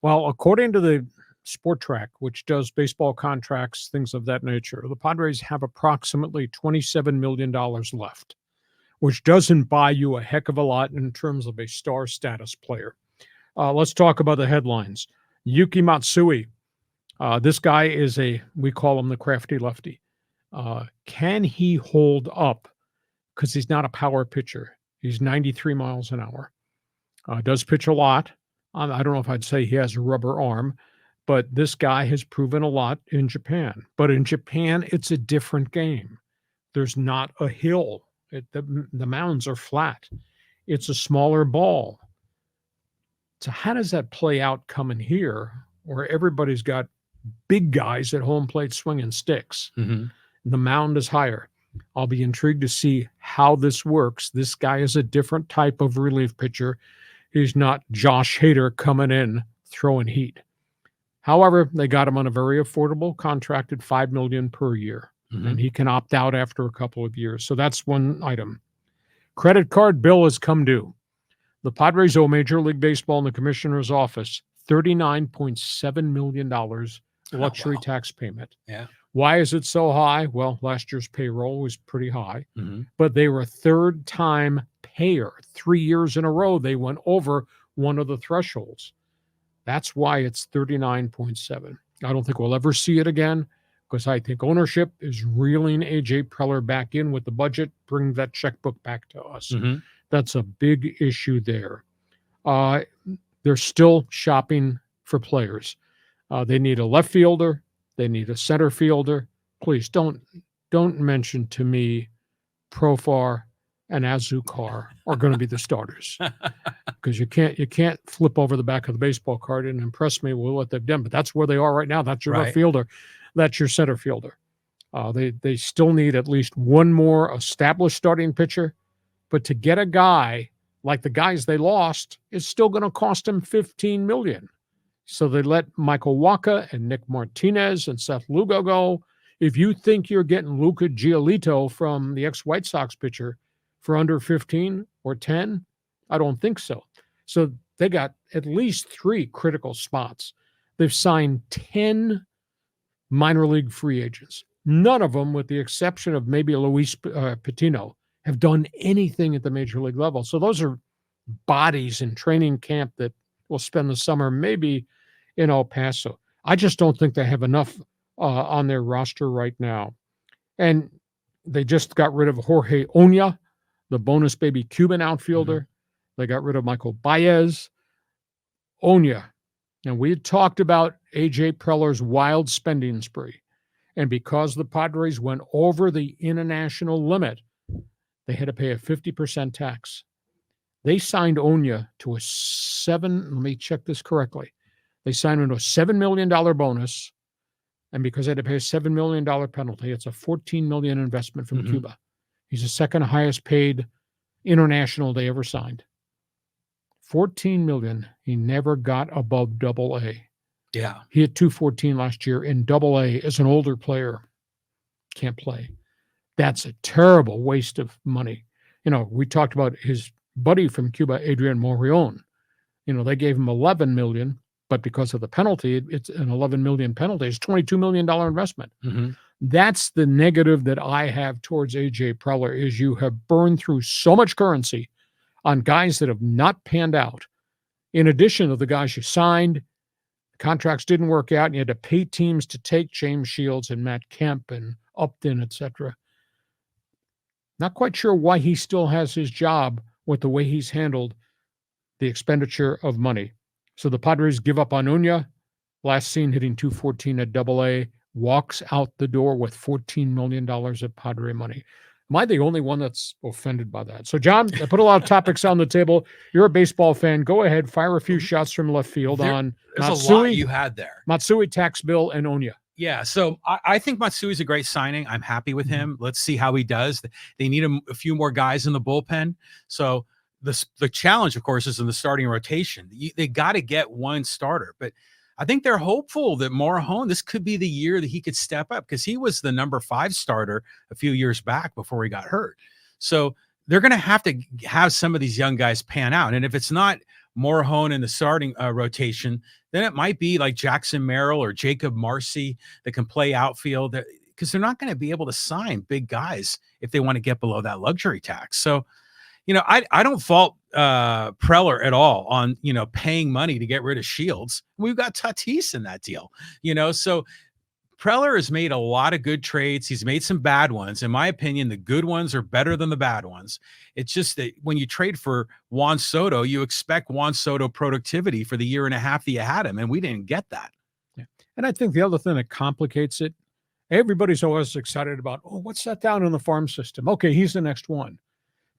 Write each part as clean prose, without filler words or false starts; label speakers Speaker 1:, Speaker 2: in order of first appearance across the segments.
Speaker 1: Well, according to the Sport Track, which does baseball contracts, things of that nature, the Padres have approximately $27 million left, which doesn't buy you a heck of a lot in terms of a star status player. Let's talk about the headlines. Yuki Matsui. This guy we call him the crafty lefty. Can he hold up? Because he's not a power pitcher. He's 93 miles an hour. Does pitch a lot. I don't know if I'd say he has a rubber arm, but this guy has proven a lot in Japan. But in Japan, it's a different game. There's not a hill. The mounds are flat. It's a smaller ball. So how does that play out coming here where everybody's got big guys at home plate swinging sticks?
Speaker 2: Mm-hmm.
Speaker 1: The mound is higher. I'll be intrigued to see how this works. This guy is a different type of relief pitcher. He's not Josh Hader coming in throwing heat. However, they got him on a very affordable contract at $5 million per year, and he can opt out after a couple of years. So that's one item. Credit card bill has come due. The Padres owe Major League Baseball and the Commissioner's Office $39.7 million luxury tax payment.
Speaker 2: Yeah.
Speaker 1: Why is it so high? Well, last year's payroll was pretty high,
Speaker 2: Mm-hmm.
Speaker 1: but they were a third-time payer. 3 years in a row, they went over one of the thresholds. That's why it's 39.7. I don't think we'll ever see it again because I think ownership is reeling A.J. Preller back in with the budget, bring that checkbook back to us.
Speaker 2: Mm-hmm.
Speaker 1: That's a big issue there. They're still shopping for players. They need a left fielder. They need a center fielder. Please don't mention to me Profar and Azukar are going to be the starters because you can't flip over the back of the baseball card and impress me with what they've done. But that's where they are right now. That's your left fielder. That's your center fielder. They still need at least one more established starting pitcher. But to get a guy like the guys they lost is still going to cost them $15 million. So they let Michael Wacha and Nick Martinez and Seth Lugo go. If you think you're getting Luca Giolito from the ex-White Sox pitcher for under 15 or 10, I don't think so. So they got at least 3 critical spots. They've signed 10 minor league free agents. None of them, with the exception of maybe Luis Patino, have done anything at the major league level. So those are bodies in training camp that will spend the summer maybe in El Paso. I just don't think they have enough on their roster right now. And they just got rid of Jorge Oña, the bonus baby Cuban outfielder. They got rid of Michael Baez. Oña. And we had talked about A.J. Preller's wild spending spree. And because the Padres went over the international limit, they had to pay a 50% tax. They signed Oña to let me check this correctly. They signed him to a $7 million bonus. And because they had to pay a $7 million penalty, it's a $14 million investment from Cuba. He's the second highest paid international they ever signed. $14 million. He never got above AA.
Speaker 2: Yeah.
Speaker 1: He had $214 last year in AA as an older player. Can't play. That's a terrible waste of money. We talked about his buddy from Cuba, Adrian Morejon. They gave him $11 million, but because of the penalty, it's an $11 million penalty. It's $22 million investment.
Speaker 2: Mm-hmm.
Speaker 1: That's the negative that I have towards A.J. Preller is you have burned through so much currency on guys that have not panned out. In addition to the guys you signed, contracts didn't work out, and you had to pay teams to take James Shields and Matt Kemp and Upton, etc. Not quite sure why he still has his job with the way he's handled the expenditure of money. So the Padres give up on Oña, last seen hitting .214 at AA, walks out the door with $14 million of Padre money. Am I the only one that's offended by that? So, John, I put a lot of topics on the table. You're a baseball fan. Go ahead, fire a few shots from left field on
Speaker 2: There's
Speaker 1: Matsui,
Speaker 2: a lot you had there.
Speaker 1: Matsui, tax bill, and Oña.
Speaker 2: Yeah, so I think Matsui's a great signing. I'm happy with him. Let's see how he does. They need a few more guys in the bullpen. So the challenge, of course, is in the starting rotation. They got to get one starter, but I think they're hopeful that Morejon, this could be the year that he could step up because he was the number 5 starter a few years back before he got hurt. So they're going to have some of these young guys pan out. And if it's not Morejon in the starting rotation, then it might be like Jackson Merrill or Jacob Marcy that can play outfield, because they're not going to be able to sign big guys if they want to get below that luxury tax. So, I don't fault Preller at all on, paying money to get rid of Shields. We've got Tatis in that deal, so Preller has made a lot of good trades. He's made some bad ones. In my opinion, the good ones are better than the bad ones. It's just that when you trade for Juan Soto, you expect Juan Soto productivity for the year and a half that you had him, and we didn't get that.
Speaker 1: Yeah. And I think the other thing that complicates it, everybody's always excited about, what's that down in the farm system? Okay, he's the next one.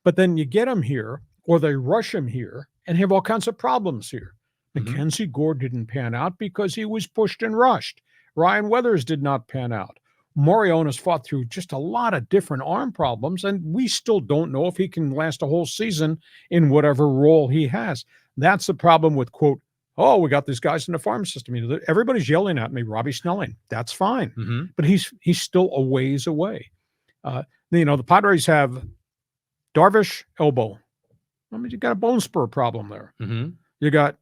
Speaker 1: But then you get him here, or they rush him here and have all kinds of problems here. Mackenzie Gore didn't pan out because he was pushed and rushed. Ryan Weathers did not pan out. Morejon has fought through just a lot of different arm problems, and we still don't know if he can last a whole season in whatever role he has. That's the problem with, quote, we got these guys in the farm system. Everybody's yelling at me, Robbie Snelling. That's fine. But he's still a ways away. The Padres have Darvish, elbow. You got a bone spur problem there. You got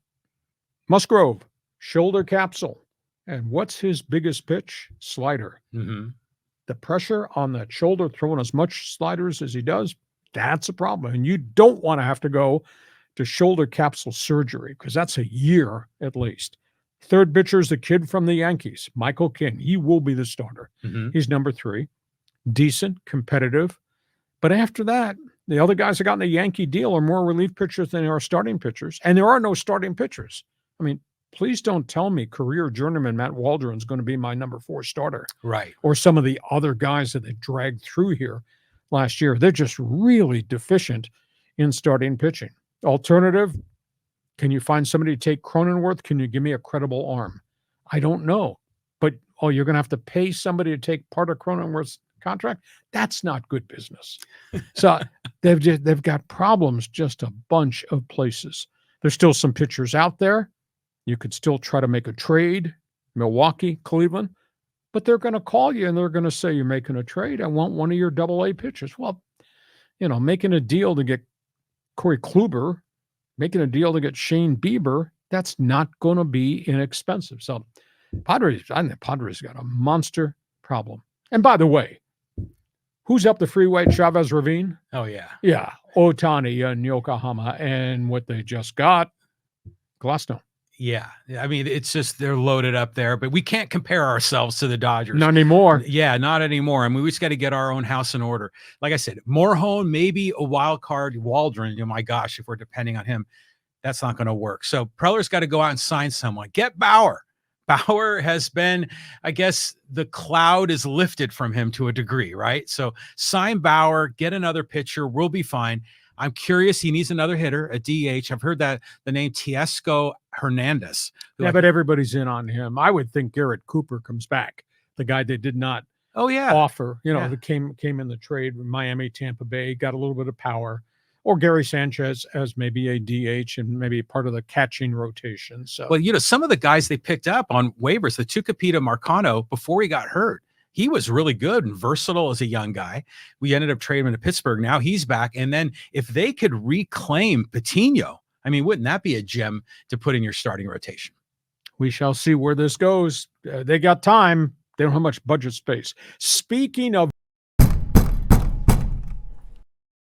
Speaker 1: Musgrove, shoulder capsule. And what's his biggest pitch? Slider. The pressure on that shoulder, throwing as much sliders as he does, that's a problem. And you don't want to have to go to shoulder capsule surgery, because that's a year at least. Third pitcher is the kid from the Yankees, Michael King. He will be the starter. He's number 3. Decent, competitive. But after that, the other guys that got in the Yankee deal are more relief pitchers than they are starting pitchers. And there are no starting pitchers. Please don't tell me career journeyman Matt Waldron is going to be my number 4 starter.
Speaker 2: Right.
Speaker 1: Or some of the other guys that they dragged through here last year. They're just really deficient in starting pitching. Alternative, can you find somebody to take Cronenworth? Can you give me a credible arm? I don't know. But, you're going to have to pay somebody to take part of Cronenworth's contract? That's not good business. So they've got problems just a bunch of places. There's still some pitchers out there. You could still try to make a trade, Milwaukee, Cleveland, but they're going to call you and they're going to say, you're making a trade. I want one of your AA pitchers. Well, making a deal to get Corey Kluber, making a deal to get Shane Bieber, that's not going to be inexpensive. So I think Padres got a monster problem. And by the way, who's up the freeway? Chavez Ravine?
Speaker 2: Oh, yeah.
Speaker 1: Yeah. Otani in Yokohama. And what they just got, Glasnow.
Speaker 2: Yeah. It's just they're loaded up there, but we can't compare ourselves to the Dodgers.
Speaker 1: Not anymore.
Speaker 2: Yeah, not anymore. We just got to get our own house in order. Like I said, Morejon, maybe a wild card. Waldron, my gosh, if we're depending on him, that's not going to work. So Preller's got to go out and sign someone. Get Bauer. Bauer has been, I guess, the cloud is lifted from him to a degree, right? So sign Bauer, get another pitcher. We'll be fine. I'm curious. He needs another hitter, a DH. I've heard that the name Tiesco Hernandez.
Speaker 1: Yeah, but everybody's in on him. I would think Garrett Cooper comes back, the guy they did not offer, that came in the trade with Miami, Tampa Bay, got a little bit of power. Or Gary Sanchez as maybe a DH and maybe part of the catching rotation. So,
Speaker 2: well, some of the guys they picked up on waivers, the Tucupita Marcano, before he got hurt, he was really good and versatile as a young guy. We ended up trading him to Pittsburgh. Now he's back. And then if they could reclaim Patino, wouldn't that be a gem to put in your starting rotation?
Speaker 1: We shall see where this goes. They got time. They don't have much budget space. Speaking of